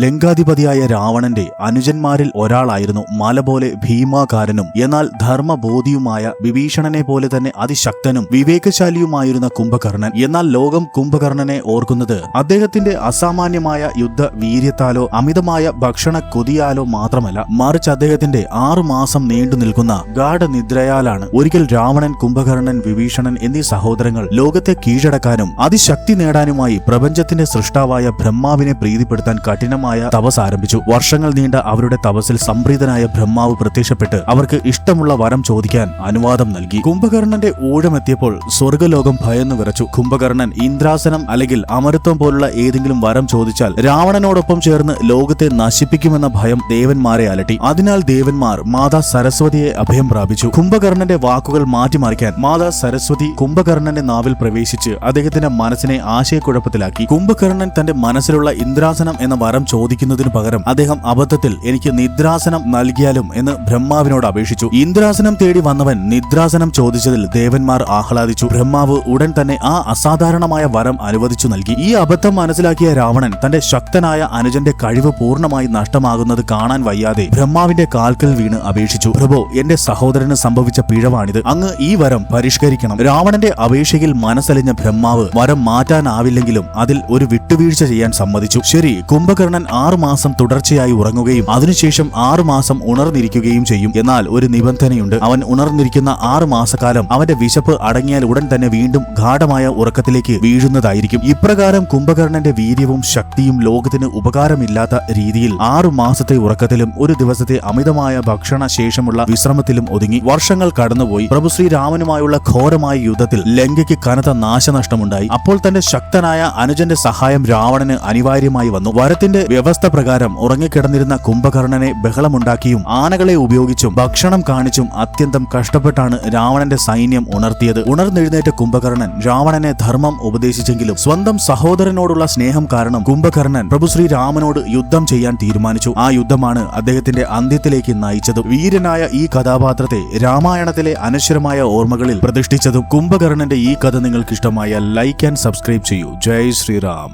ലങ്കാധിപതിയായ രാവണന്റെ അനുജന്മാരിൽ ഒരാളായിരുന്നു മല പോലെ ഭീമാകാരനും എന്നാൽ ധർമ്മബോധിയുമായ വിഭീഷണനെ പോലെ തന്നെ അതിശക്തനും വിവേകശാലിയുമായിരുന്ന കുംഭകർണൻ. എന്നാൽ ലോകം കുംഭകർണനെ ഓർക്കുന്നത് അദ്ദേഹത്തിന്റെ അസാമാന്യമായ യുദ്ധ വീര്യത്താലോ അമിതമായ ഭക്ഷണ കൊതിയാലോ മാത്രമല്ല, മറിച്ച് അദ്ദേഹത്തിന്റെ 6 മാസം നീണ്ടു നിൽക്കുന്ന ഗാഢനിദ്രയാലാണ്. ഒരിക്കൽ രാവണൻ, കുംഭകർണൻ, വിഭീഷണൻ എന്നീ സഹോദരങ്ങൾ ലോകത്തെ കീഴടക്കാനും അതിശക്തി നേടാനുമായി പ്രപഞ്ചത്തിന്റെ സൃഷ്ടാവായ ബ്രഹ്മാവിനെ പ്രീതിപ്പെടുത്താൻ കഠിനമായ തപസ് ആരംഭിച്ചു. വർഷങ്ങൾ നീണ്ട അവരുടെ തപസ്സിൽ സംപ്രീതനായ ബ്രഹ്മാവ് പ്രത്യക്ഷപ്പെട്ട് അവർക്ക് ഇഷ്ടമുള്ള വരം ചോദിക്കാൻ അനുവാദം നൽകി. കുംഭകർണന്റെ ഊഴമെത്തിയപ്പോൾ സ്വർഗ്ഗലോകം ഭയന്നു വിറച്ചു. കുംഭകർണൻ ഇന്ദ്രാസനം അല്ലെങ്കിൽ അമരത്വം പോലുള്ള ഏതെങ്കിലും വരം ചോദിച്ചാൽ രാവണനോടൊപ്പം ചേർന്ന് ലോകത്തെ നശിപ്പിക്കുമെന്ന ഭയം ദേവന്മാരെ അലട്ടി. അതിനാൽ ദേവന്മാർ മാതാ സരസ്വതിയെ അഭയം പ്രാപിച്ചു. കുംഭകർണന്റെ വാക്കുകൾ മാറ്റിമറിക്കാൻ മാതാ സരസ്വതി കുംഭകർണന്റെ നാവിൽ പ്രവേശിച്ച് അദ്ദേഹത്തിന്റെ മനസ്സിനെ ആശയക്കുഴപ്പത്തിലാക്കി. കുംഭകർണൻ തന്റെ മനസ്സിലുള്ള ഇന്ദ്രാസനം എന്ന വരം ചോദിക്കുന്നതിനു പകരം അദ്ദേഹം അബദ്ധത്തിൽ എനിക്ക് നിദ്രാസനം നൽകിയാലും എന്ന് ബ്രഹ്മാവിനോട് അപേക്ഷിച്ചു. ഇന്ദ്രാസനം തേടി വന്നവൻ നിദ്രാസനം ചോദിച്ചതിൽ ദേവന്മാർ ആഹ്ലാദിച്ചു. ബ്രഹ്മാവ് ഉടൻ തന്നെ ആ അസാധാരണമായ വരം അനുവദിച്ചു നൽകി. ഈ അബദ്ധം മനസ്സിലാക്കിയ രാവണൻ തന്റെ ശക്തനായ അനുജന്റെ കഴിവ് പൂർണ്ണമായി നഷ്ടമാകുന്നത് കാണാൻ വയ്യാതെ ബ്രഹ്മാവിന്റെ കാൽക്കൽ വീണ് അപേക്ഷിച്ചു. പ്രഭോ, എന്റെ സഹോദരന് സംഭവിച്ച പിഴവാണിത്. അങ്ങ് ഈ വരം പരിഷ്കരിക്കണം. രാവണന്റെ അപേക്ഷയിൽ മനസ്സലിഞ്ഞ ബ്രഹ്മാവ് വരം മാറ്റാനാവില്ലെങ്കിലും അതിൽ ഒരു വിട്ടുവീഴ്ച ചെയ്യാൻ സമ്മതിച്ചു. ശരി, കുംഭകർണൻ 6 മാസം തുടർച്ചയായി ഉറങ്ങുകയും അതിനുശേഷം 6 മാസം ഉണർന്നിരിക്കുകയും ചെയ്യും. എന്നാൽ ഒരു നിബന്ധനയുണ്ട്. അവൻ ഉണർന്നിരിക്കുന്ന 6 മാസക്കാലം അവന്റെ വിശപ്പ് അടങ്ങിയാൽ ഉടൻ തന്നെ വീണ്ടും ഗാഢമായ ഉറക്കത്തിലേക്ക് വീഴുന്നതായിരിക്കും. ഇപ്രകാരം കുംഭകർണന്റെ വീര്യവും ശക്തിയും ലോകത്തിന് ഉപകാരമില്ലാത്ത രീതിയിൽ 6 മാസത്തെ ഉറക്കത്തിലും ഒരു ദിവസത്തെ അമിതമായ ഭക്ഷണ ശേഷമുള്ള വിശ്രമത്തിലും ഒതുങ്ങി. വർഷങ്ങൾ കടന്നുപോയി. പ്രഭു ശ്രീരാമനുമായുള്ള ഘോരമായ യുദ്ധത്തിൽ ലങ്കയ്ക്ക് കനത്ത നാശനഷ്ടമുണ്ടായി. അപ്പോൾ തന്റെ ശക്തനായ അനുജന്റെ സഹായം രാവണന് അനിവാര്യമായി വന്നു. വരത്തിന്റെ വ്യവസ്ഥ പ്രകാരം ഉറങ്ങിക്കിടന്നിരുന്ന കുംഭകർണനെ ബഹളമുണ്ടാക്കിയും ആനകളെ ഉപയോഗിച്ചും ഭക്ഷണം കാണിച്ചും അത്യന്തം കഷ്ടപ്പെട്ടാണ് രാവണന്റെ സൈന്യം ഉണർത്തിയത്. ഉണർന്നെഴുന്നേറ്റ കുംഭകർണൻ രാവണനെ ധർമ്മം ഉപദേശിച്ചെങ്കിലും സ്വന്തം സഹോദരനോടുള്ള സ്നേഹം കാരണം കുംഭകർണൻ പ്രഭു ശ്രീരാമനോട് യുദ്ധം ചെയ്യാൻ തീരുമാനിച്ചു. ആ യുദ്ധമാണ് അദ്ദേഹത്തിന്റെ അന്ത്യത്തിലേക്ക് നയിച്ചത്. വീരനായ ഈ കഥാപാത്രത്തെ രാമായണത്തിലെ അനശ്വരമായ ഓർമ്മകളിൽ പ്രതിഷ്ഠിച്ചതും കുംഭകർണന്റെ ഈ കഥ നിങ്ങൾക്ക് ഇഷ്ടമായ ലൈക്ക് ആൻഡ് സബ്സ്ക്രൈബ് ചെയ്യൂ. ജയ് ശ്രീറാം.